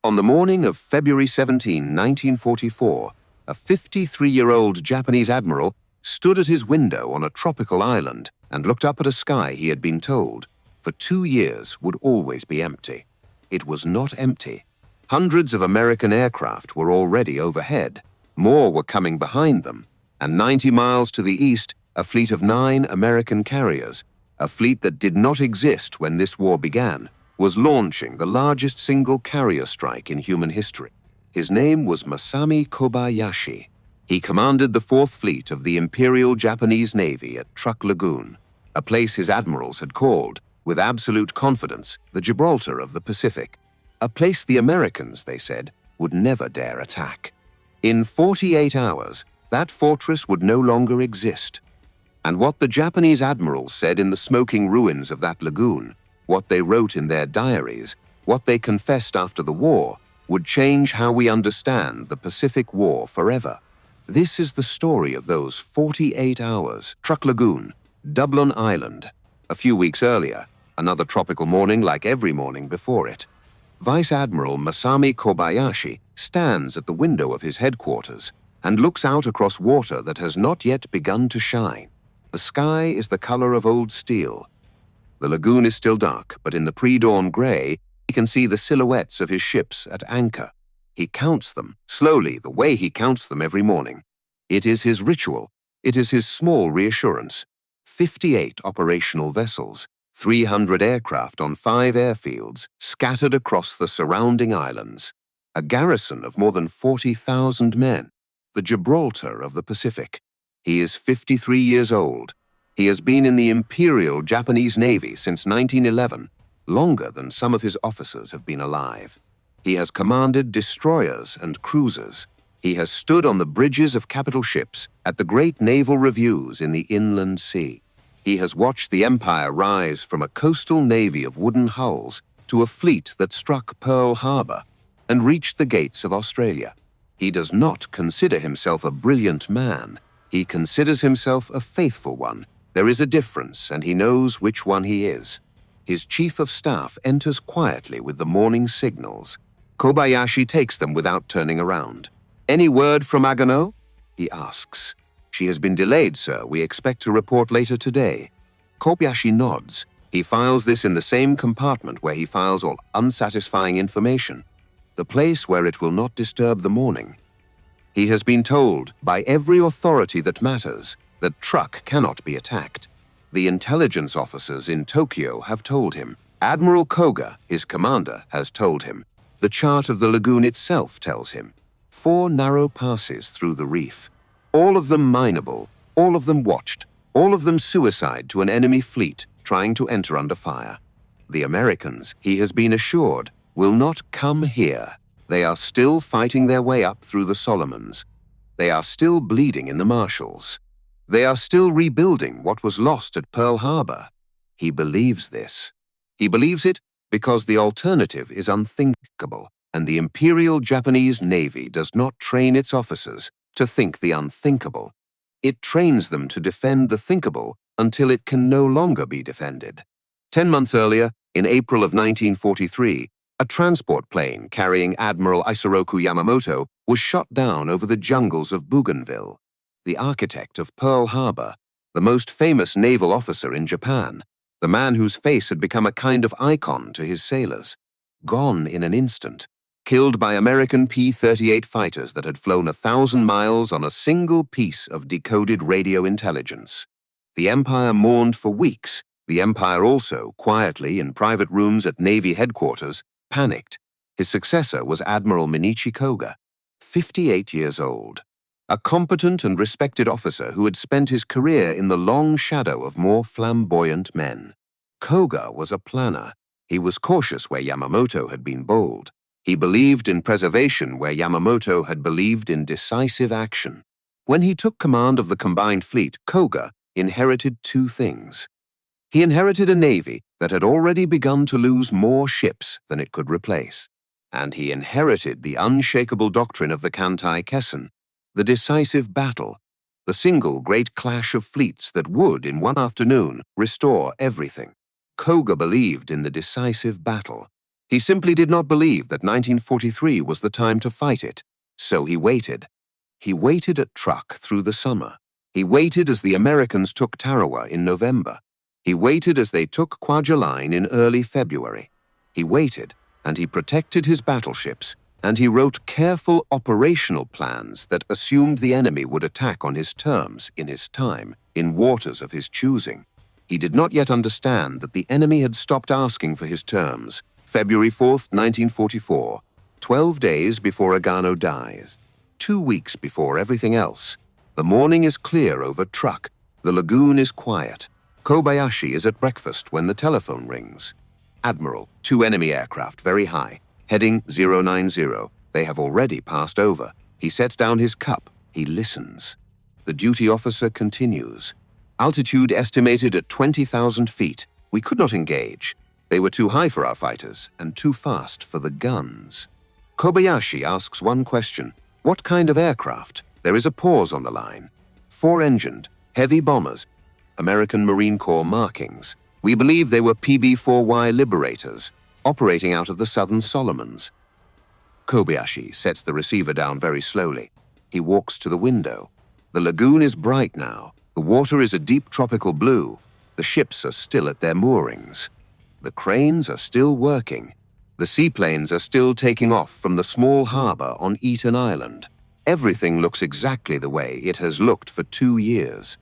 On the morning of February 17, 1944, a 53-year-old Japanese admiral stood at his window on a tropical island and looked up at a sky he had been told, for 2 years, would always be empty. It was not empty. Hundreds of American aircraft were already overhead. More were coming behind them, and 90 miles to the east, a fleet of 9 American carriers, a fleet that did not exist when this war began, was launching the largest single carrier strike in human history. His name was Masami Kobayashi. He commanded the 4th Fleet of the Imperial Japanese Navy at Truk Lagoo, a place his admirals had called, with absolute confidence, the Gibraltar of the Pacific, a place the Americans, they said, would never dare attack. In 48 hours, that fortress would no longer exist. And what the Japanese admirals said in the smoking ruins of that lagoon, what they wrote in their diaries, what they confessed after the war, would change how we understand the Pacific War forever. This is the story of those 48 hours. Truk Lagoo, Dublin Island. A few weeks earlier, another tropical morning like every morning before it. Vice Admiral Masami Kobayashi stands at the window of his headquarters and looks out across water that has not yet begun to shine. The sky is the color of old steel. The lagoon is still dark, but in the pre-dawn gray, he can see the silhouettes of his ships at anchor. He counts them, slowly, the way he counts them every morning. It is his ritual. It is his small reassurance. 58 operational vessels, 300 aircraft on 5 airfields, scattered across the surrounding islands. A garrison of more than 40,000 men. The Gibraltar of the Pacific. He is 53 years old. He has been in the Imperial Japanese Navy since 1911, longer than some of his officers have been alive. He has commanded destroyers and cruisers. He has stood on the bridges of capital ships at the great naval reviews in the inland sea. He has watched the empire rise from a coastal navy of wooden hulls to a fleet that struck Pearl Harbor and reached the gates of Australia. He does not consider himself a brilliant man. He considers himself a faithful one. There is a difference, and he knows which one he is. His chief of staff enters quietly with the morning signals. Kobayashi takes them without turning around. "Any word from Agano?" he asks. "She has been delayed, sir. We expect to report later today." Kobayashi nods. He files this in the same compartment where he files all unsatisfying information, the place where it will not disturb the morning. He has been told by every authority that matters that Truk cannot be attacked. The intelligence officers in Tokyo have told him. Admiral Koga, his commander, has told him. The chart of the lagoon itself tells him. 4 narrow passes through the reef. All of them mineable, all of them watched, all of them suicide to an enemy fleet trying to enter under fire. The Americans, he has been assured, will not come here. They are still fighting their way up through the Solomons. They are still bleeding in the Marshalls. They are still rebuilding what was lost at Pearl Harbor. He believes this. He believes it because the alternative is unthinkable, and the Imperial Japanese Navy does not train its officers to think the unthinkable. It trains them to defend the thinkable until it can no longer be defended. 10 months earlier, in April of 1943, a transport plane carrying Admiral Isoroku Yamamoto was shot down over the jungles of Bougainville. The architect of Pearl Harbor, the most famous naval officer in Japan, the man whose face had become a kind of icon to his sailors, gone in an instant, killed by American P-38 fighters that had flown 1,000 miles on a single piece of decoded radio intelligence. The Empire mourned for weeks. The Empire also, quietly in private rooms at Navy headquarters, panicked. His successor was Admiral Minichi Koga, 58 years old. A competent and respected officer who had spent his career in the long shadow of more flamboyant men. Koga was a planner. He was cautious where Yamamoto had been bold. He believed in preservation where Yamamoto had believed in decisive action. When he took command of the combined fleet, Koga inherited 2 things. He inherited a navy that had already begun to lose more ships than it could replace. And he inherited the unshakable doctrine of the Kantai-Kessen, the decisive battle, the single great clash of fleets that would, in one afternoon, restore everything. Koga believed in the decisive battle. He simply did not believe that 1943 was the time to fight it, so he waited. He waited at Truk through the summer. He waited as the Americans took Tarawa in November. He waited as they took Kwajalein in early February. He waited, and he protected his battleships, and he wrote careful operational plans that assumed the enemy would attack on his terms, in his time, in waters of his choosing. He did not yet understand that the enemy had stopped asking for his terms, February 4th, 1944, 12 days before Agano dies, 2 weeks before everything else. The morning is clear over Truk. The lagoon is quiet. Kobayashi is at breakfast when the telephone rings. Admiral, 2 enemy aircraft very high, heading 090. They have already passed over. He sets down his cup. He listens. The duty officer continues. Altitude estimated at 20,000 feet. We could not engage. They were too high for our fighters and too fast for the guns. Kobayashi asks one question. What kind of aircraft? There is a pause on the line. 4-engined, heavy bombers. American Marine Corps markings. We believe they were PB-4Y Liberators, operating out of the Southern Solomons. Kobayashi sets the receiver down very slowly. He walks to the window. The lagoon is bright now. The water is a deep tropical blue. The ships are still at their moorings. The cranes are still working. The seaplanes are still taking off from the small harbor on Eaton Island. Everything looks exactly the way it has looked for 2 years.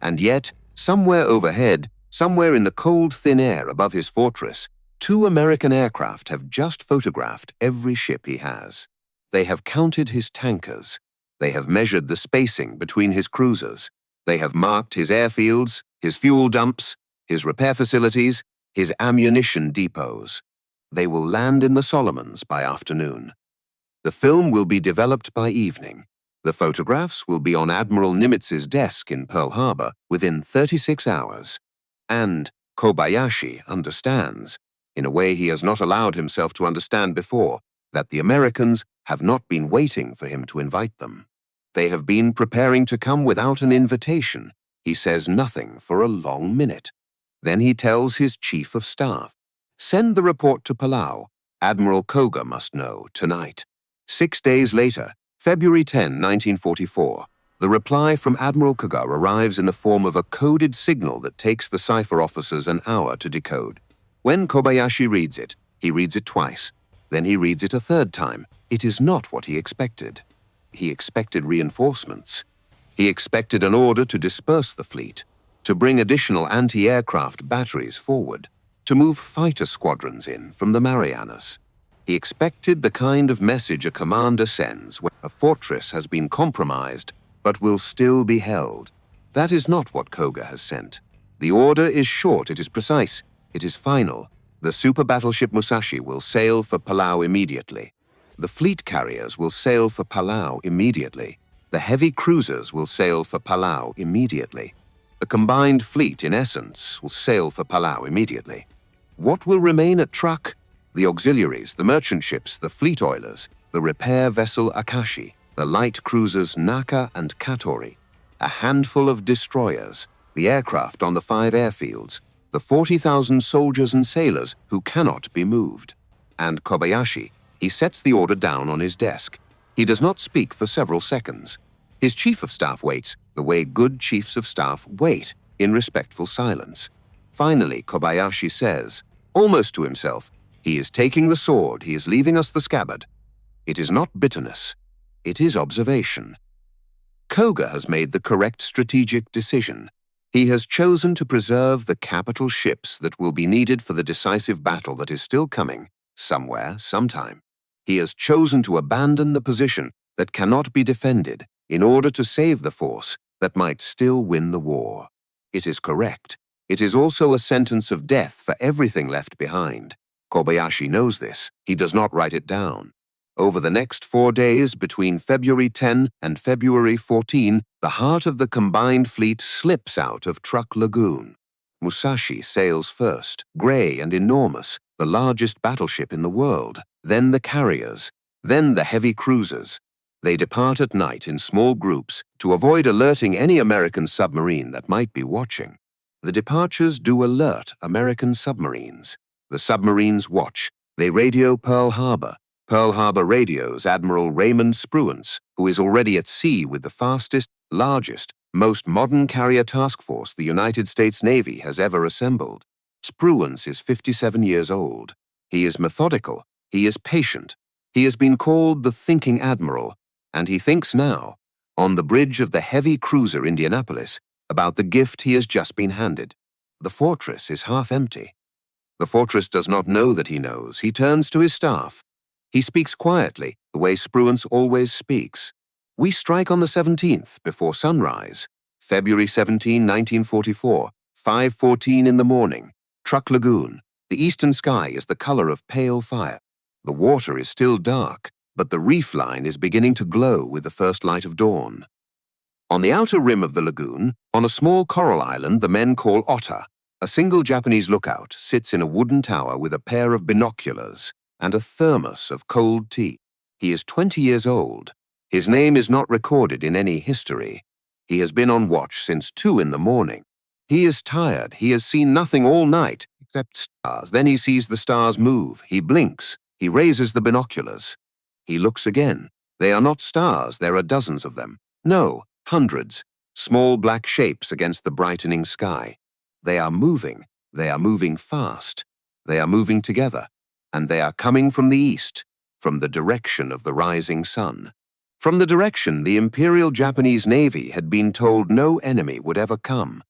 And yet, somewhere overhead, somewhere in the cold, thin air above his fortress, 2 American aircraft have just photographed every ship he has. They have counted his tankers. They have measured the spacing between his cruisers. They have marked his airfields, his fuel dumps, his repair facilities, his ammunition depots. They will land in the Solomons by afternoon. The film will be developed by evening. The photographs will be on Admiral Nimitz's desk in Pearl Harbor within 36 hours. And Kobayashi understands, in a way he has not allowed himself to understand before, that the Americans have not been waiting for him to invite them. They have been preparing to come without an invitation. He says nothing for a long minute. Then he tells his chief of staff, "Send the report to Palau. Admiral Koga must know tonight." 6 days later, February 10, 1944, the reply from Admiral Koga arrives in the form of a coded signal that takes the cipher officers an hour to decode. When Kobayashi reads it, he reads it twice. Then he reads it a third time. It is not what he expected. He expected reinforcements. He expected an order to disperse the fleet, to bring additional anti-aircraft batteries forward, to move fighter squadrons in from the Marianas. He expected the kind of message a commander sends when a fortress has been compromised but will still be held. That is not what Koga has sent. The order is short, it is precise, it is final. The super battleship Musashi will sail for Palau immediately. The fleet carriers will sail for Palau immediately. The heavy cruisers will sail for Palau immediately. The combined fleet, in essence, will sail for Palau immediately. What will remain at Truk? The auxiliaries, the merchant ships, the fleet oilers, the repair vessel Akashi, the light cruisers Naka and Katori, a handful of destroyers, the aircraft on the 5 airfields, the 40,000 soldiers and sailors who cannot be moved. And Kobayashi, he sets the order down on his desk. He does not speak for several seconds. His chief of staff waits, the way good chiefs of staff wait, in respectful silence. Finally, Kobayashi says, almost to himself, "He is taking the sword, he is leaving us the scabbard." It is not bitterness, it is observation. Koga has made the correct strategic decision. He has chosen to preserve the capital ships that will be needed for the decisive battle that is still coming, somewhere, sometime. He has chosen to abandon the position that cannot be defended in order to save the force that might still win the war. It is correct. It is also a sentence of death for everything left behind. Kobayashi knows this. He does not write it down. Over the next 4 days, between February 10 and February 14, the heart of the combined fleet slips out of Truk Lagoon. Musashi sails first, gray and enormous, the largest battleship in the world, then the carriers, then the heavy cruisers. They depart at night in small groups to avoid alerting any American submarine that might be watching. The departures do alert American submarines. The submarines watch. They radio Pearl Harbor. Pearl Harbor radios Admiral Raymond Spruance, who is already at sea with the fastest, largest, most modern carrier task force the United States Navy has ever assembled. Spruance is 57 years old. He is methodical. He is patient. He has been called the thinking admiral, and he thinks now, on the bridge of the heavy cruiser Indianapolis, about the gift he has just been handed. The fortress is half empty. The fortress does not know that he knows. He turns to his staff. He speaks quietly, the way Spruance always speaks. We strike on the 17th, before sunrise. February 17, 1944, 5:14 in the morning. Truk Lagoon. The eastern sky is the color of pale fire. The water is still dark, but the reef line is beginning to glow with the first light of dawn. On the outer rim of the lagoon, on a small coral island the men call Otter, a single Japanese lookout sits in a wooden tower with a pair of binoculars and a thermos of cold tea. He is 20 years old. His name is not recorded in any history. He has been on watch since 2 in the morning. He is tired. He has seen nothing all night, except stars. Then he sees the stars move. He blinks. He raises the binoculars. He looks again. They are not stars. There are dozens of them. No, hundreds. Small black shapes against the brightening sky. They are moving. They are moving fast. They are moving together. And they are coming from the east, from the direction of the rising sun. From the direction the Imperial Japanese Navy had been told no enemy would ever come.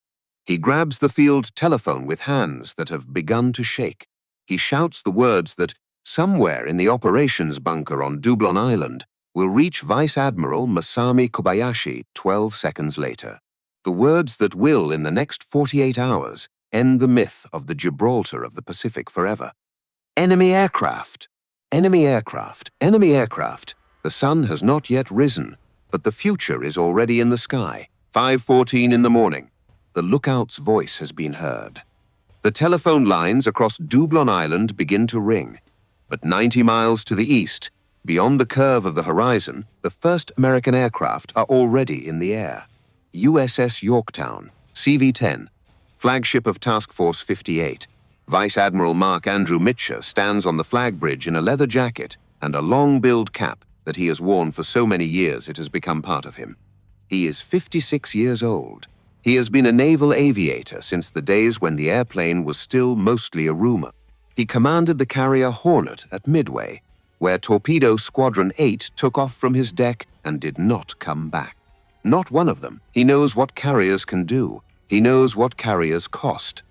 He grabs the field telephone with hands that have begun to shake. He shouts the words that, somewhere in the operations bunker on Dublin Island, will reach Vice Admiral Masami Kobayashi 12 seconds later. The words that will, in the next 48 hours, end the myth of the Gibraltar of the Pacific forever. Enemy aircraft! Enemy aircraft! Enemy aircraft! The sun has not yet risen, but the future is already in the sky. 5:14 in the morning. The lookout's voice has been heard. The telephone lines across Dublin Island begin to ring. But 90 miles to the east, beyond the curve of the horizon, the first American aircraft are already in the air. USS Yorktown, CV-10, flagship of Task Force 58. Vice Admiral Mark Andrew Mitcher stands on the flag bridge in a leather jacket and a long-billed cap that he has worn for so many years it has become part of him. He is 56 years old. He has been a naval aviator since the days when the airplane was still mostly a rumor. He commanded the carrier Hornet at Midway, where Torpedo Squadron 8 took off from his deck and did not come back. Not one of them. He knows what carriers can do. He knows what carriers cost.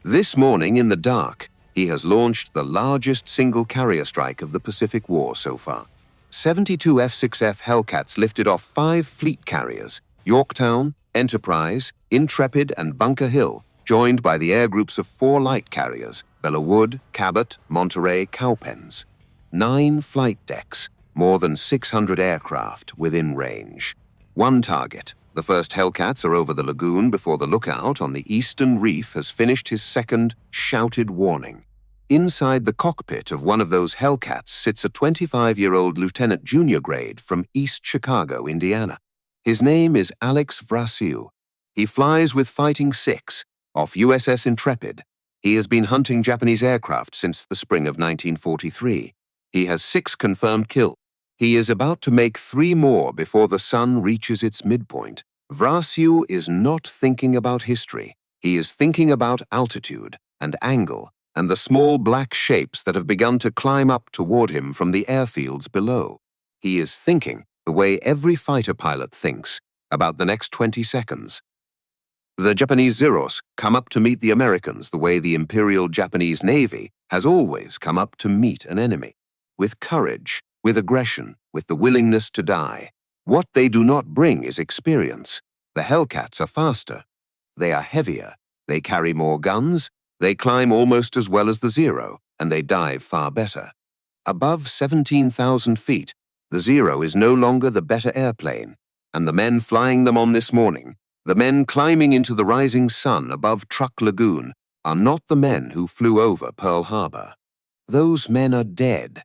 This morning in the dark, he has launched the largest single carrier strike of the Pacific War so far. 72 F-6F Hellcats lifted off 5 fleet carriers, Yorktown, Enterprise, Intrepid, and Bunker Hill, joined by the air groups of 4 light carriers, Belleau Wood, Cabot, Monterey, Cowpens. 9 flight decks, more than 600 aircraft within range. 1 target. The first Hellcats are over the lagoon before the lookout on the eastern reef has finished his second shouted warning. Inside the cockpit of one of those Hellcats sits a 25-year-old lieutenant junior grade from East Chicago, Indiana. His name is Alex Vrasiu. He flies with Fighting 6 off USS Intrepid. He has been hunting Japanese aircraft since the spring of 1943. He has 6 confirmed kills. He is about to make 3 more before the sun reaches its midpoint. Vrasiu is not thinking about history. He is thinking about altitude and angle and the small black shapes that have begun to climb up toward him from the airfields below. He is thinking the way every fighter pilot thinks about the next 20 seconds. The Japanese Zeros come up to meet the Americans the way the Imperial Japanese Navy has always come up to meet an enemy. With courage, with aggression, with the willingness to die. What they do not bring is experience. The Hellcats are faster. They are heavier. They carry more guns. They climb almost as well as the Zero, and they dive far better. Above 17,000 feet, the Zero is no longer the better airplane, and the men flying them on this morning, the men climbing into the rising sun above Truk Lagoon, are not the men who flew over Pearl Harbor. Those men are dead.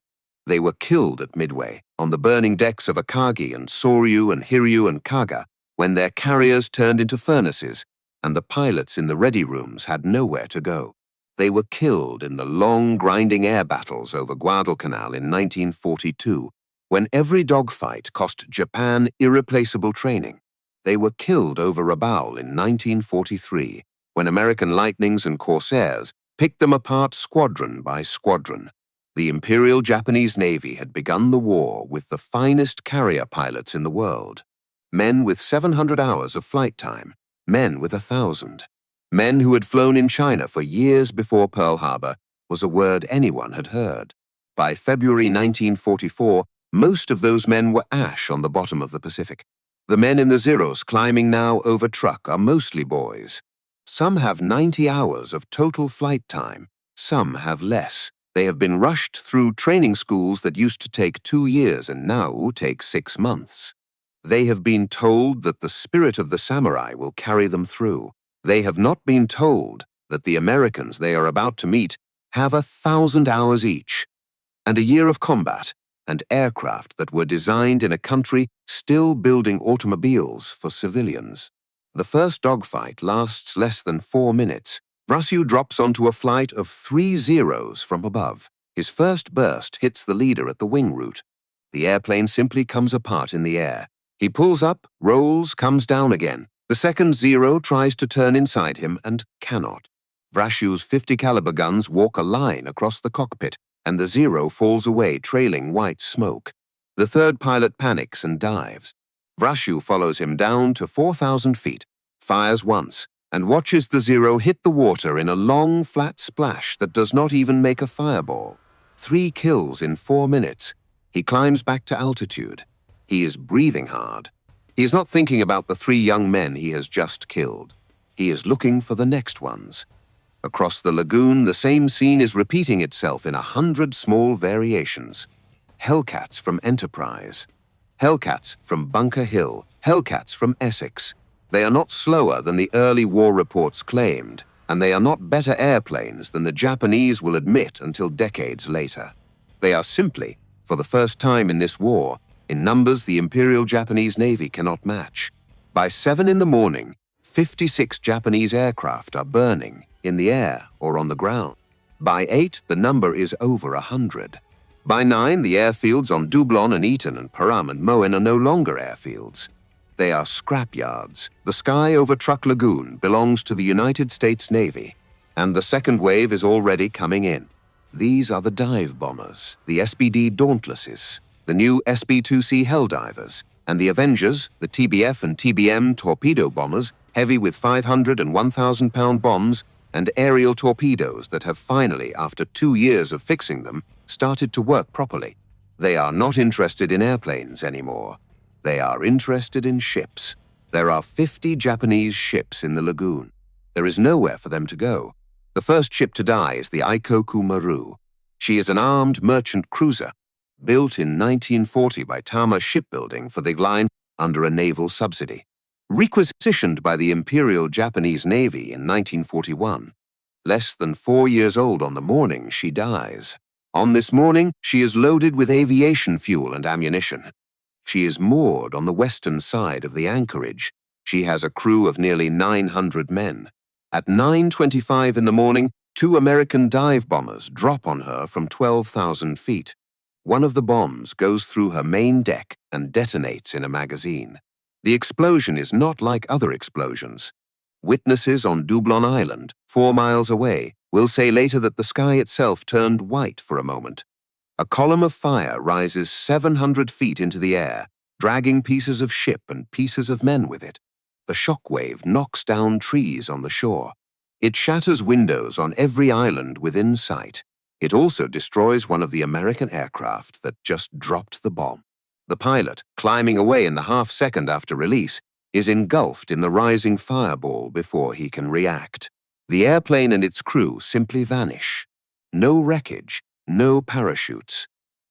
They were killed at Midway, on the burning decks of Akagi and Soryu and Hiryu and Kaga, when their carriers turned into furnaces, and the pilots in the ready rooms had nowhere to go. They were killed in the long, grinding air battles over Guadalcanal in 1942, when every dogfight cost Japan irreplaceable training. They were killed over Rabaul in 1943, when American Lightnings and Corsairs picked them apart squadron by squadron. The Imperial Japanese Navy had begun the war with the finest carrier pilots in the world. Men with 700 hours of flight time, men with 1,000. Men who had flown in China for years before Pearl Harbor was a word anyone had heard. By February 1944, most of those men were ash on the bottom of the Pacific. The men in the Zeros climbing now over Truk are mostly boys. Some have 90 hours of total flight time. Some have less. They have been rushed through training schools that used to take 2 years and now take 6 months. They have been told that the spirit of the samurai will carry them through. They have not been told that the Americans they are about to meet have 1,000 hours each, and a year of combat, and aircraft that were designed in a country still building automobiles for civilians. The first dogfight lasts less than 4 minutes. Vrasyu drops onto a flight of 3 Zeros from above. His first burst hits the leader at the wing root. The airplane simply comes apart in the air. He pulls up, rolls, comes down again. The second Zero tries to turn inside him and cannot. Vrasyu's 50 caliber guns walk a line across the cockpit, and the Zero falls away trailing white smoke. The third pilot panics and dives. Vrasyu follows him down to 4,000 feet, fires once, and watches the Zero hit the water in a long, flat splash that does not even make a fireball. 3 kills in 4 minutes. He climbs back to altitude. He is breathing hard. He is not thinking about the 3 young men he has just killed. He is looking for the next ones. Across the lagoon, the same scene is repeating itself in 100 small variations. Hellcats from Enterprise. Hellcats from Bunker Hill. Hellcats from Essex. They are not slower than the early war reports claimed, and they are not better airplanes than the Japanese will admit until decades later. They are simply, for the first time in this war, in numbers the Imperial Japanese Navy cannot match. By 7 in the morning, 56 Japanese aircraft are burning, in the air or on the ground. By 8, the number is over 100. By 9, the airfields on Dublon and Eton and Param and Moen are no longer airfields. They are scrapyards. The sky over Truk Lagoon belongs to the United States Navy, and the second wave is already coming in. These are the dive bombers, the SBD Dauntlesses, the new SB-2C Helldivers, and the Avengers, the TBF and TBM torpedo bombers, heavy with 500 and 1,000-pound bombs, and aerial torpedoes that have finally, after 2 years of fixing them, started to work properly. They are not interested in airplanes anymore. They are interested in ships. There are 50 Japanese ships in the lagoon. There is nowhere for them to go. The first ship to die is the Ikoku Maru. She is an armed merchant cruiser, built in 1940 by Tama Shipbuilding for the line under a naval subsidy. Requisitioned by the Imperial Japanese Navy in 1941. Less than 4 years old on the morning she dies. On this morning, she is loaded with aviation fuel and ammunition. She is moored on the western side of the anchorage. She has a crew of nearly 900 men. At 9:25 in the morning, 2 American dive bombers drop on her from 12,000 feet. One of the bombs goes through her main deck and detonates in a magazine. The explosion is not like other explosions. Witnesses on Dublon Island, 4 miles away, will say later that the sky itself turned white for a moment. A column of fire rises 700 feet into the air, dragging pieces of ship and pieces of men with it. The shock wave knocks down trees on the shore. It shatters windows on every island within sight. It also destroys one of the American aircraft that just dropped the bomb. The pilot, climbing away in the half-second after release, is engulfed in the rising fireball before he can react. The airplane and its crew simply vanish. No wreckage, no parachutes.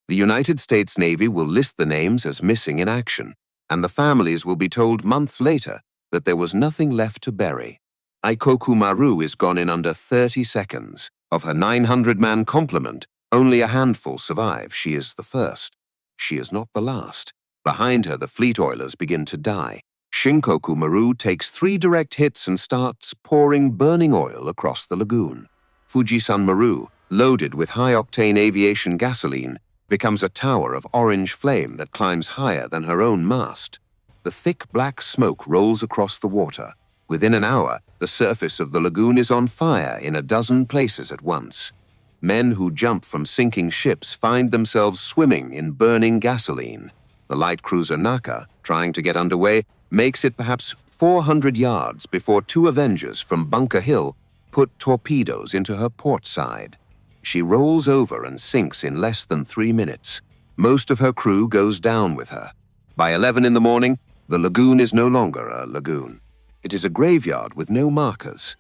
The United States Navy will list the names as missing in action, and the families will be told months later that there was nothing left to bury. Ikoku Maru is gone in under 30 seconds. Of her 900-man complement, only a handful survive. She is the first. She is not the last. Behind her, the fleet oilers begin to die. Shinkoku Maru takes 3 direct hits and starts pouring burning oil across the lagoon. Fujisan Maru, loaded with high-octane aviation gasoline, becomes a tower of orange flame that climbs higher than her own mast. The thick black smoke rolls across the water. Within an hour, the surface of the lagoon is on fire in a dozen places at once. Men who jump from sinking ships find themselves swimming in burning gasoline. The light cruiser Naka, trying to get underway, makes it perhaps 400 yards before two Avengers from Bunker Hill put torpedoes into her port side. She rolls over and sinks in less than 3 minutes. Most of her crew goes down with her. By 11 in the morning, the lagoon is no longer a lagoon. It is a graveyard with no markers.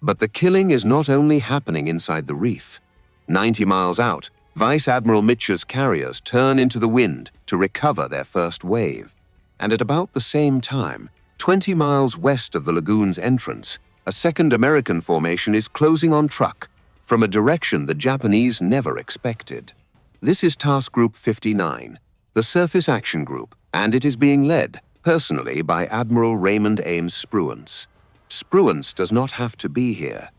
But the killing is not only happening inside the reef. 90 miles out, Vice Admiral Mitchell's carriers turn into the wind to recover their first wave. And at about the same time, 20 miles west of the lagoon's entrance, a second American formation is closing on Truk from a direction the Japanese never expected. This is Task Group 59, the Surface Action Group, and it is being led, personally, by Admiral Raymond Ames Spruance. Spruance does not have to be here.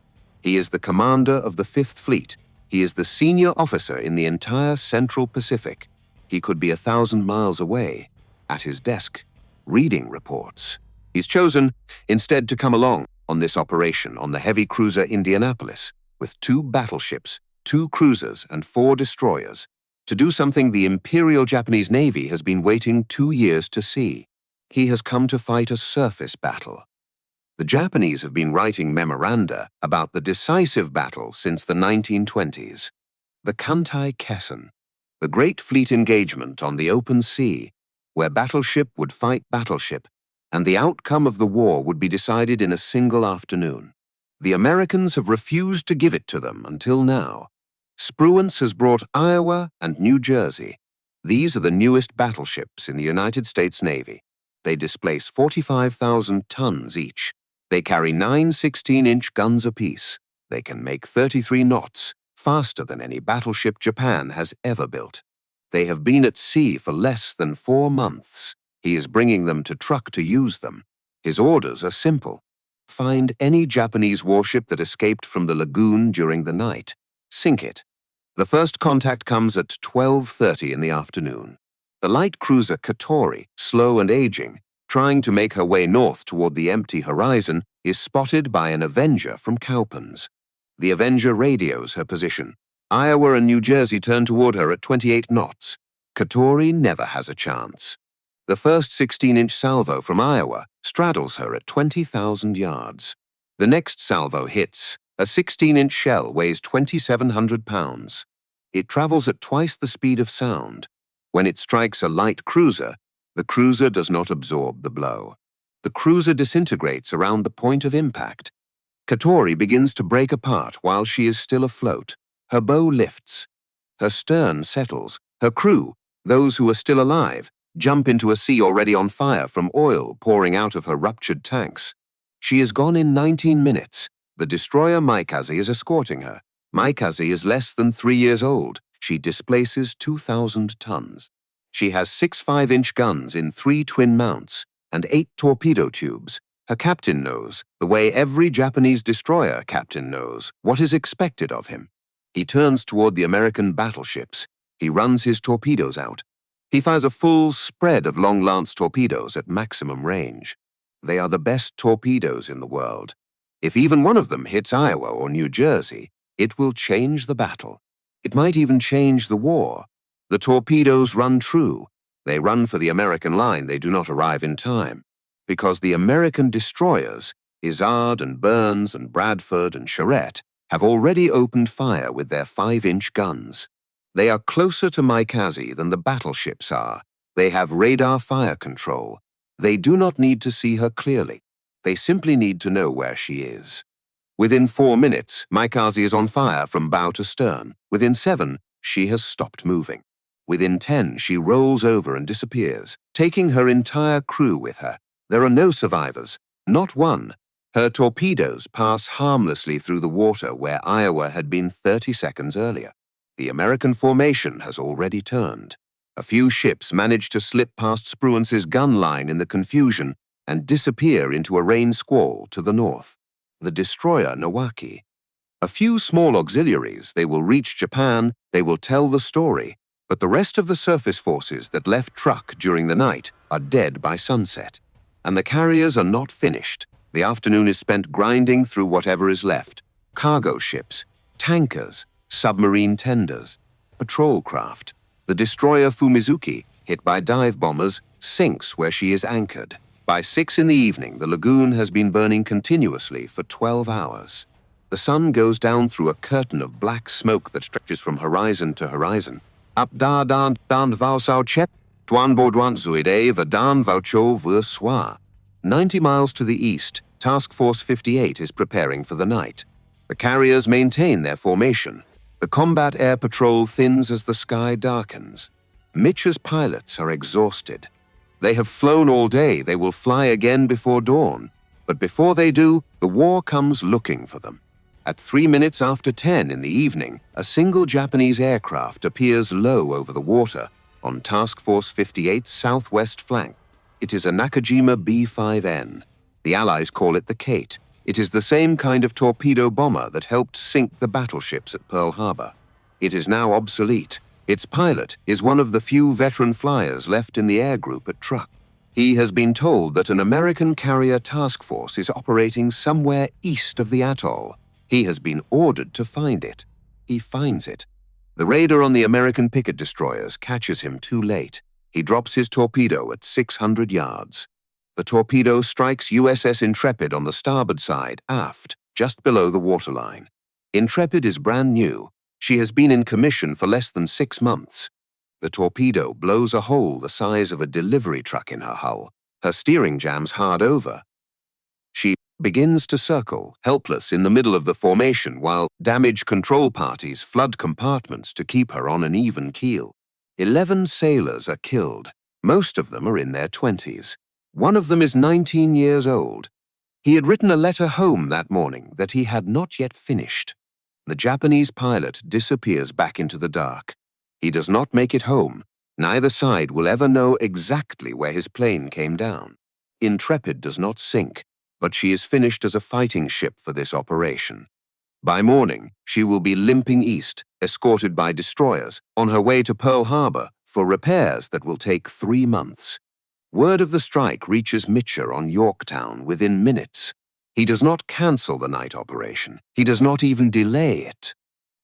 He is the commander of the Fifth Fleet. He is the senior officer in the entire Central Pacific. He could be 1,000 miles away, at his desk, reading reports. He's chosen, instead, to come along on this operation on the heavy cruiser Indianapolis, with 2 battleships, 2 cruisers, and 4 destroyers, to do something the Imperial Japanese Navy has been waiting 2 years to see. He has come to fight a surface battle. The Japanese have been writing memoranda about the decisive battle since the 1920s. The Kantai Kessen, the great fleet engagement on the open sea, where battleship would fight battleship, and the outcome of the war would be decided in a single afternoon. The Americans have refused to give it to them until now. Spruance has brought Iowa and New Jersey. These are the newest battleships in the United States Navy. They displace 45,000 tons each. They carry 9 16-inch guns apiece. They can make 33 knots, faster than any battleship Japan has ever built. They have been at sea for less than 4 months. He is bringing them to Truk to use them. His orders are simple. Find any Japanese warship that escaped from the lagoon during the night. Sink it. The first contact comes at 12:30 in the afternoon. The light cruiser Katori, slow and aging, trying to make her way north toward the empty horizon, is spotted by an Avenger from Cowpens. The Avenger radios her position. Iowa and New Jersey turn toward her at 28 knots. Katori never has a chance. The first 16-inch salvo from Iowa straddles her at 20,000 yards. The next salvo hits. A 16-inch shell weighs 2,700 pounds. It travels at twice the speed of sound. When it strikes a light cruiser, the cruiser does not absorb the blow. The cruiser disintegrates around the point of impact. Katori begins to break apart while she is still afloat. Her bow lifts. Her stern settles. Her crew, those who are still alive, jump into a sea already on fire from oil pouring out of her ruptured tanks. She is gone in 19 minutes. The destroyer Maikaze is escorting her. Maikaze is less than 3 years old. She displaces 2,000 tons. She has 6 5-inch guns in 3 twin mounts and 8 torpedo tubes. Her captain knows, the way every Japanese destroyer captain knows, what is expected of him. He turns toward the American battleships. He runs his torpedoes out. He fires a full spread of long lance torpedoes at maximum range. They are the best torpedoes in the world. If even one of them hits Iowa or New Jersey, it will change the battle. It might even change the war. The torpedoes run true. They run for the American line. They do not arrive in time. Because the American destroyers, Izard and Burns and Bradford and Charette, have already opened fire with their 5-inch guns. They are closer to Maikaze than the battleships are. They have radar fire control. They do not need to see her clearly. They simply need to know where she is. Within 4 minutes, Maikaze is on fire from bow to stern. Within 7, she has stopped moving. Within 10, she rolls over and disappears, taking her entire crew with her. There are no survivors, not one. Her torpedoes pass harmlessly through the water where Iowa had been 30 seconds earlier. The American formation has already turned. A few ships manage to slip past Spruance's gun line in the confusion and disappear into a rain squall to the north. The destroyer Nowaki. A few small auxiliaries, they will reach Japan, they will tell the story, but the rest of the surface forces that left Truk during the night are dead by sunset. And the carriers are not finished. The afternoon is spent grinding through whatever is left. Cargo ships, tankers, submarine tenders, patrol craft. The destroyer Fumizuki, hit by dive bombers, sinks where she is anchored. By 6 in the evening, the lagoon has been burning continuously for 12 hours. The sun goes down through a curtain of black smoke that stretches from horizon to horizon. Up da dan dan vau sao chep, tuan bo duan zuide va dan vau cho vu swa. 90 miles to the east, Task Force 58 is preparing for the night. The carriers maintain their formation. The combat air patrol thins as the sky darkens. Mitch's pilots are exhausted. They have flown all day, they will fly again before dawn. But before they do, the war comes looking for them. At 3 minutes after 10 in the evening, a single Japanese aircraft appears low over the water on Task Force 58's southwest flank. It is a Nakajima B-5N. The Allies call it the Kate. It is the same kind of torpedo bomber that helped sink the battleships at Pearl Harbor. It is now obsolete. Its pilot is one of the few veteran flyers left in the air group at Truk. He has been told that an American carrier task force is operating somewhere east of the atoll. He has been ordered to find it. He finds it. The raider on the American picket destroyers catches him too late. He drops his torpedo at 600 yards. The torpedo strikes USS Intrepid on the starboard side, aft, just below the waterline. Intrepid is brand new. She has been in commission for less than 6 months. The torpedo blows a hole the size of a delivery truck in her hull. Her steering jams hard over. She begins to circle, helpless in the middle of the formation, while damage control parties flood compartments to keep her on an even keel. 11 sailors are killed. Most of them are in their 20s. One of them is 19 years old. He had written a letter home that morning that he had not yet finished. The Japanese pilot disappears back into the dark. He does not make it home. Neither side will ever know exactly where his plane came down. Intrepid does not sink, but she is finished as a fighting ship for this operation. By morning, she will be limping east, escorted by destroyers, on her way to Pearl Harbor for repairs that will take 3 months. Word of the strike reaches Mitcher on Yorktown within minutes. He does not cancel the night operation. He does not even delay it.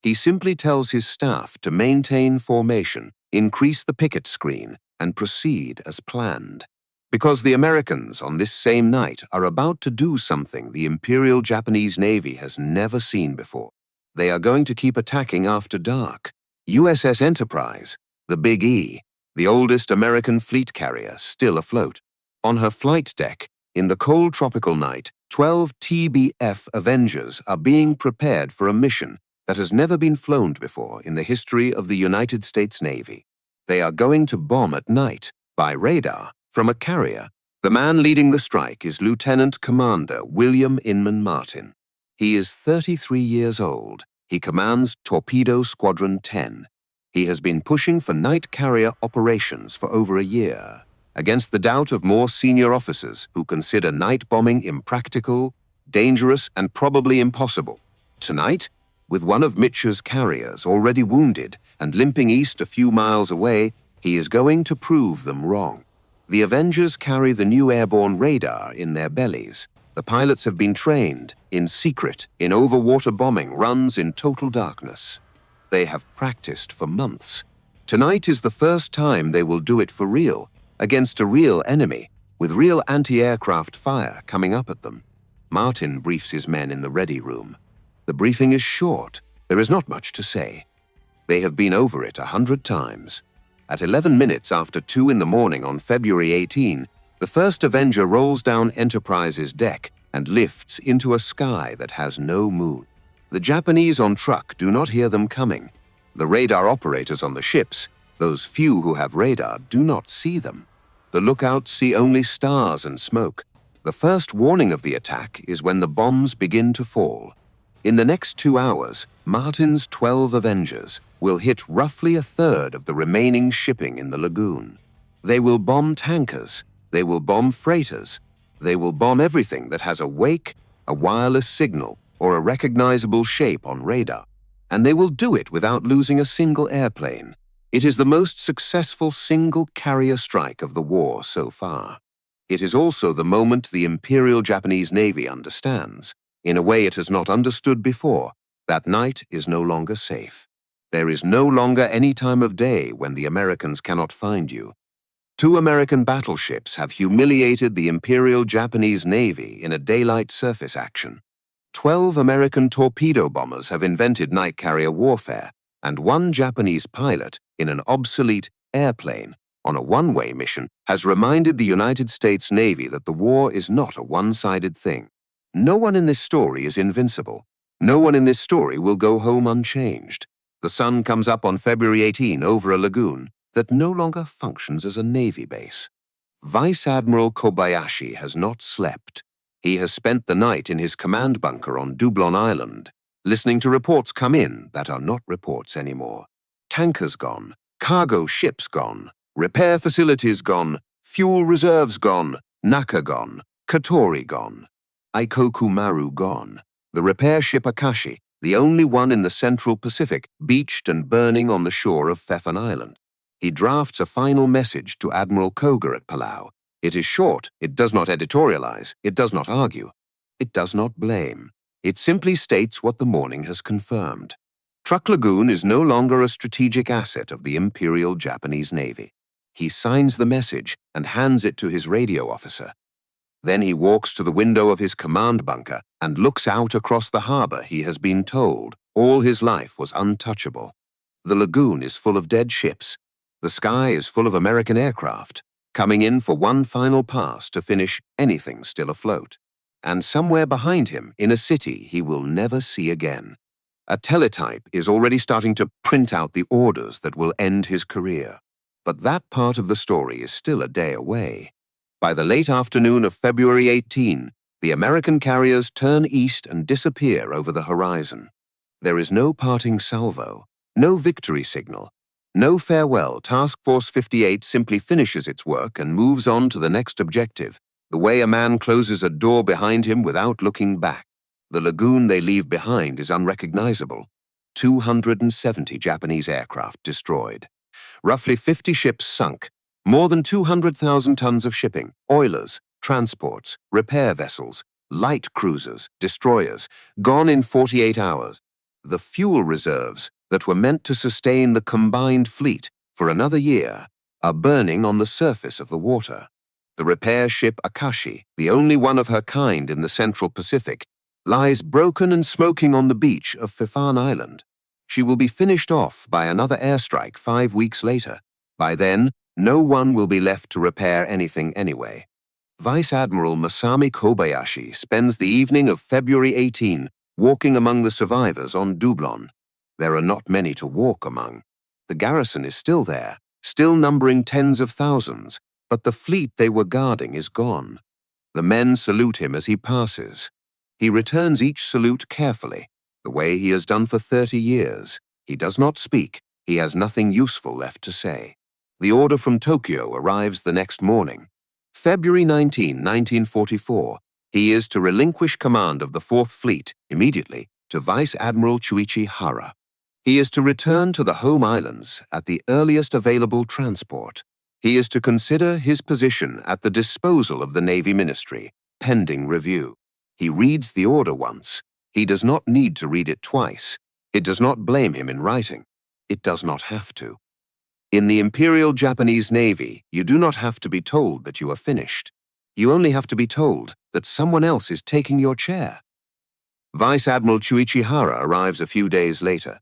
He simply tells his staff to maintain formation, increase the picket screen, and proceed as planned. Because the Americans on this same night are about to do something the Imperial Japanese Navy has never seen before. They are going to keep attacking after dark. USS Enterprise, the Big E, the oldest American fleet carrier, still afloat. On her flight deck, in the cold tropical night, 12 TBF Avengers are being prepared for a mission that has never been flown before in the history of the United States Navy. They are going to bomb at night, by radar, from a carrier. The man leading the strike is Lieutenant Commander William Inman Martin. He is 33 years old. He commands Torpedo Squadron 10. He has been pushing for night carrier operations for over a year, against the doubt of more senior officers who consider night bombing impractical, dangerous, and probably impossible. Tonight, with one of Mitcher's carriers already wounded and limping east a few miles away, he is going to prove them wrong. The Avengers carry the new airborne radar in their bellies. The pilots have been trained, in secret, in overwater bombing runs in total darkness. They have practiced for months. Tonight is the first time they will do it for real, against a real enemy, with real anti-aircraft fire coming up at them. Martin briefs his men in the ready room. The briefing is short. There is not much to say. They have been over it 100 times. At 11 minutes after 2 in the morning on February 18, the first Avenger rolls down Enterprise's deck and lifts into a sky that has no moon. The Japanese on Truk do not hear them coming. The radar operators on the ships, those few who have radar, do not see them. The lookouts see only stars and smoke. The first warning of the attack is when the bombs begin to fall. In the next 2 hours, Martin's 12 Avengers will hit roughly a third of the remaining shipping in the lagoon. They will bomb tankers. They will bomb freighters. They will bomb everything that has a wake, a wireless signal, or a recognizable shape on radar. And they will do it without losing a single airplane. It is the most successful single carrier strike of the war so far. It is also the moment the Imperial Japanese Navy understands, in a way it has not understood before, that night is no longer safe. There is no longer any time of day when the Americans cannot find you. 2 American battleships have humiliated the Imperial Japanese Navy in a daylight surface action. 12 American torpedo bombers have invented night carrier warfare, and 1 Japanese pilot in an obsolete airplane on a one-way mission has reminded the United States Navy that the war is not a one-sided thing. No one in this story is invincible. No one in this story will go home unchanged. The sun comes up on February 18 over a lagoon that no longer functions as a Navy base. Vice Admiral Kobayashi has not slept. He has spent the night in his command bunker on Dublon Island, listening to reports come in that are not reports anymore. Tankers gone, cargo ships gone, repair facilities gone, fuel reserves gone, Naka gone, Katori gone, Aikoku Maru gone. The repair ship Akashi, the only one in the Central Pacific, beached and burning on the shore of Pfeffern Island. He drafts a final message to Admiral Koga at Palau. It is short, it does not editorialize, it does not argue, it does not blame. It simply states what the morning has confirmed. Truk Lagoo is no longer a strategic asset of the Imperial Japanese Navy. He signs the message and hands it to his radio officer. Then he walks to the window of his command bunker and looks out across the harbor he has been told all his life was untouchable. The lagoon is full of dead ships. The sky is full of American aircraft, coming in for one final pass to finish anything still afloat. And somewhere behind him, in a city he will never see again, a teletype is already starting to print out the orders that will end his career. But that part of the story is still a day away. By the late afternoon of February 18, the American carriers turn east and disappear over the horizon. There is no parting salvo, no victory signal, no farewell. Task Force 58 simply finishes its work and moves on to the next objective, the way a man closes a door behind him without looking back. The lagoon they leave behind is unrecognizable. 270 Japanese aircraft destroyed. Roughly 50 ships sunk. More than 200,000 tons of shipping, oilers, transports, repair vessels, light cruisers, destroyers, gone in 48 hours. The fuel reserves that were meant to sustain the combined fleet for another year are burning on the surface of the water. The repair ship Akashi, the only one of her kind in the Central Pacific, lies broken and smoking on the beach of Pfeffern Island. She will be finished off by another airstrike 5 weeks later. By then, no one will be left to repair anything anyway. Vice Admiral Masami Kobayashi spends the evening of February 18 walking among the survivors on Dublon. There are not many to walk among. The garrison is still there, still numbering tens of thousands, but the fleet they were guarding is gone. The men salute him as he passes. He returns each salute carefully, the way he has done for 30 years. He does not speak. He has nothing useful left to say. The order from Tokyo arrives the next morning. February 19, 1944, he is to relinquish command of the 4th Fleet immediately to Vice Admiral Chuichi Hara. He is to return to the home islands at the earliest available transport. He is to consider his position at the disposal of the Navy Ministry, pending review. He reads the order once. He does not need to read it twice. It does not blame him in writing. It does not have to. In the Imperial Japanese Navy, you do not have to be told that you are finished. You only have to be told that someone else is taking your chair. Vice Admiral Chuichi Hara arrives a few days later.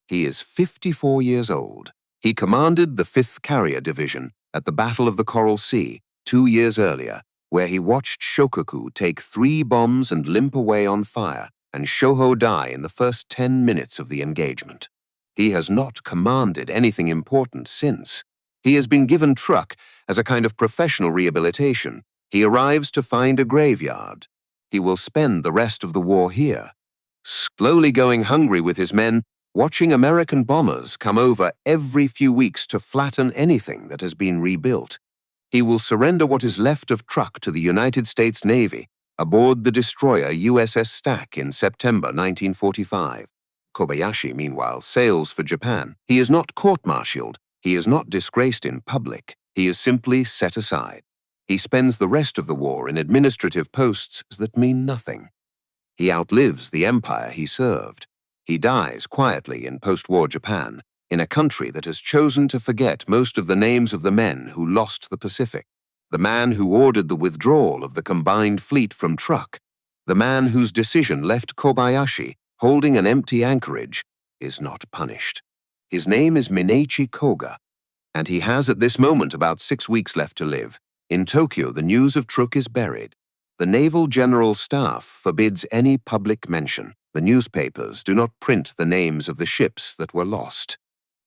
He is 54 years old. He commanded the 5th Carrier Division at the Battle of the Coral Sea 2 years earlier, where he watched Shokaku take 3 bombs and limp away on fire, and Shoho die in the first 10 minutes of the engagement. He has not commanded anything important since. He has been given Truk as a kind of professional rehabilitation. He arrives to find a graveyard. He will spend the rest of the war here, slowly going hungry with his men, watching American bombers come over every few weeks to flatten anything that has been rebuilt. He will surrender what is left of Truk to the United States Navy aboard the destroyer USS Stack in September 1945. Kobayashi, meanwhile, sails for Japan. He is not court-martialed. He is not disgraced in public. He is simply set aside. He spends the rest of the war in administrative posts that mean nothing. He outlives the empire he served. He dies quietly in post-war Japan, in a country that has chosen to forget most of the names of the men who lost the Pacific. The man who ordered the withdrawal of the combined fleet from Truk, the man whose decision left Kobayashi holding an empty anchorage, is not punished. His name is Minechi Koga, and he has at this moment about 6 weeks left to live. In Tokyo, the news of Truk is buried. The Naval General Staff forbids any public mention. The newspapers do not print the names of the ships that were lost.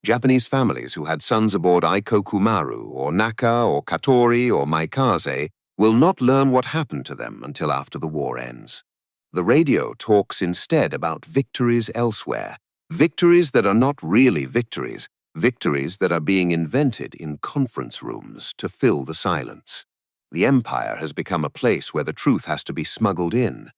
Japanese families who had sons aboard Aikokumaru or Naka or Katori or Maikaze will not learn what happened to them until after the war ends. The radio talks instead about victories elsewhere, victories that are not really victories, victories that are being invented in conference rooms to fill the silence. The empire has become a place where the truth has to be smuggled in.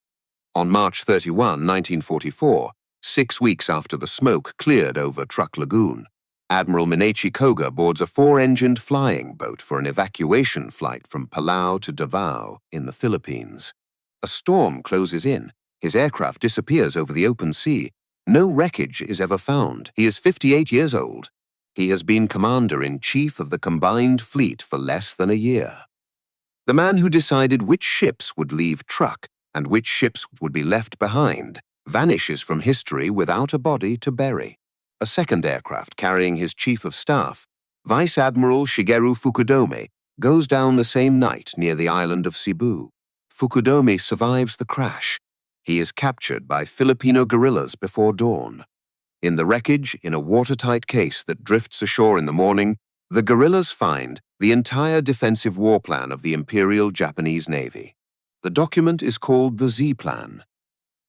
On March 31, 1944, 6 weeks after the smoke cleared over Truk Lagoon, Admiral Minechi Koga boards a 4-engined flying boat for an evacuation flight from Palau to Davao in the Philippines. A storm closes in. His aircraft disappears over the open sea. No wreckage is ever found. He is 58 years old. He has been Commander-in-Chief of the combined fleet for less than a year. The man who decided which ships would leave Truk and which ships would be left behind vanishes from history without a body to bury. A second aircraft carrying his Chief of Staff, Vice Admiral Shigeru Fukudome, goes down the same night near the island of Cebu. Fukudome survives the crash. He is captured by Filipino guerrillas before dawn. In the wreckage, in a watertight case that drifts ashore in the morning, the guerrillas find the entire defensive war plan of the Imperial Japanese Navy. The document is called the Z Plan.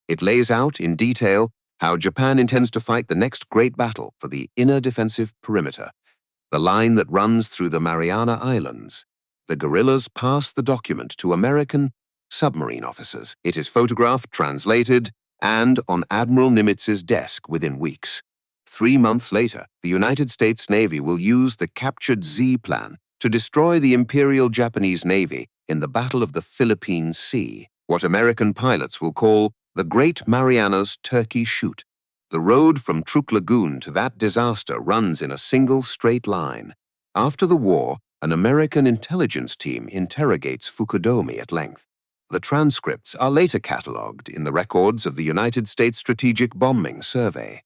It lays out in detail how Japan intends to fight the next great battle for the inner defensive perimeter, the line that runs through the Mariana Islands. The guerrillas pass the document to American submarine officers. It is photographed, translated, and on Admiral Nimitz's desk within weeks. 3 months later, the United States Navy will use the captured Z Plan to destroy the Imperial Japanese Navy in the Battle of the Philippine Sea, what American pilots will call the Great Marianas Turkey Shoot. The road from Truk Lagoon to that disaster runs in a single straight line. After the war, an American intelligence team interrogates Fukudome at length. The transcripts are later catalogued in the records of the United States Strategic Bombing Survey.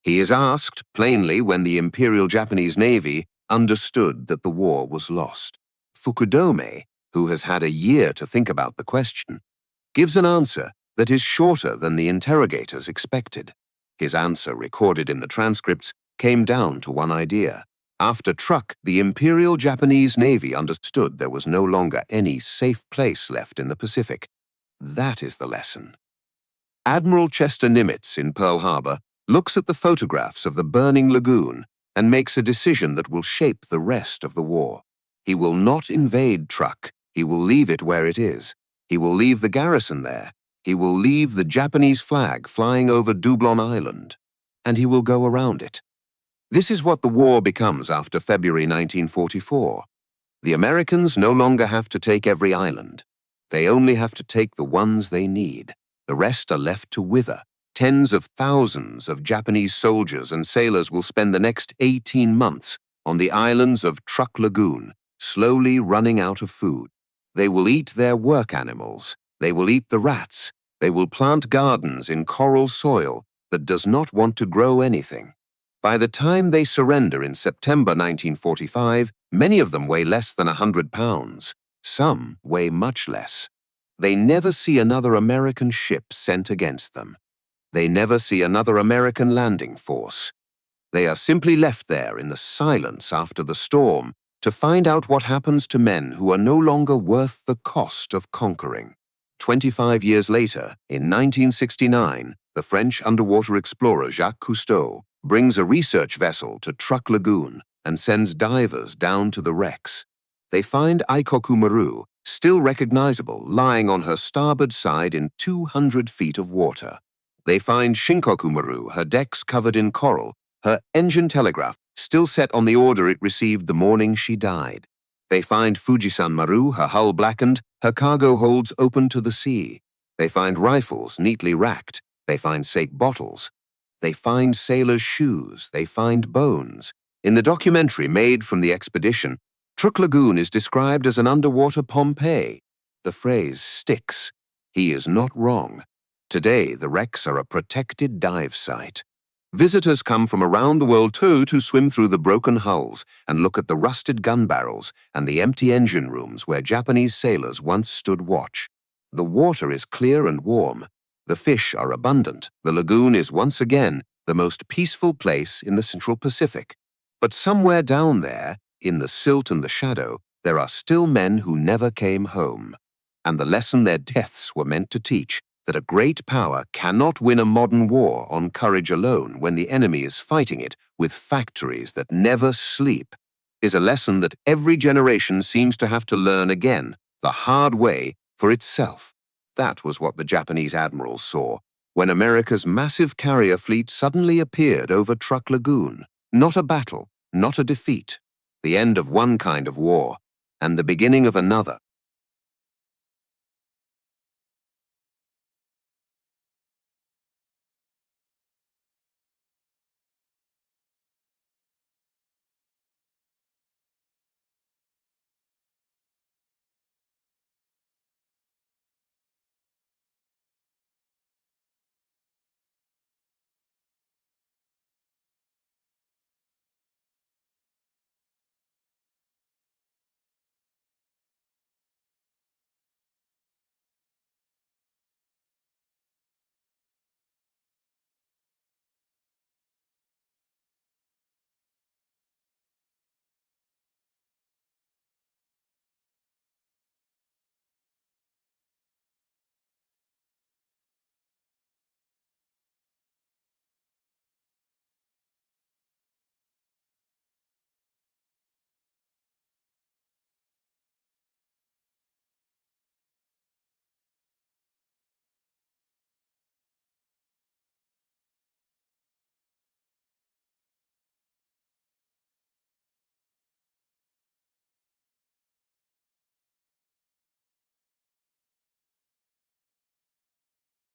He is asked plainly when the Imperial Japanese Navy understood that the war was lost. Fukudome, who has had a year to think about the question, gives an answer that is shorter than the interrogators expected. His answer, recorded in the transcripts, came down to one idea. After Truk, the Imperial Japanese Navy understood there was no longer any safe place left in the Pacific. That is the lesson. Admiral Chester Nimitz in Pearl Harbor looks at the photographs of the burning lagoon and makes a decision that will shape the rest of the war. He will not invade Truk. He will leave it where it is. He will leave the garrison there. He will leave the Japanese flag flying over Dublon Island. And he will go around it. This is what the war becomes after February 1944. The Americans no longer have to take every island. They only have to take the ones they need. The rest are left to wither. Tens of thousands of Japanese soldiers and sailors will spend the next 18 months on the islands of Truk Lagoon, slowly running out of food. They will eat their work animals. They will eat the rats. They will plant gardens in coral soil that does not want to grow anything. By the time they surrender in September 1945, many of them weigh less than 100 pounds. Some weigh much less. They never see another American ship sent against them. They never see another American landing force. They are simply left there in the silence after the storm to find out what happens to men who are no longer worth the cost of conquering. 25 years later, in 1969, the French underwater explorer Jacques Cousteau brings a research vessel to Truk Lagoon and sends divers down to the wrecks. They find Aikokumaru still recognizable, lying on her starboard side in 200 feet of water. They find Shinkoku Maru, her decks covered in coral, her engine telegraph still set on the order it received the morning she died. They find Fujisan Maru, her hull blackened, her cargo holds open to the sea. They find rifles neatly racked. They find sake bottles. They find sailors' shoes. They find bones. In the documentary made from the expedition, Truk Lagoon is described as an underwater Pompeii. The phrase sticks. He is not wrong. Today, the wrecks are a protected dive site. Visitors come from around the world too to swim through the broken hulls and look at the rusted gun barrels and the empty engine rooms where Japanese sailors once stood watch. The water is clear and warm. The fish are abundant. The lagoon is once again the most peaceful place in the Central Pacific. But somewhere down there, in the silt and the shadow, there are still men who never came home. And the lesson their deaths were meant to teach, that a great power cannot win a modern war on courage alone when the enemy is fighting it with factories that never sleep, is a lesson that every generation seems to have to learn again, the hard way, for itself. That was what the Japanese admirals saw when America's massive carrier fleet suddenly appeared over Truk Lagoon. Not a battle, not a defeat. The end of one kind of war, and the beginning of another.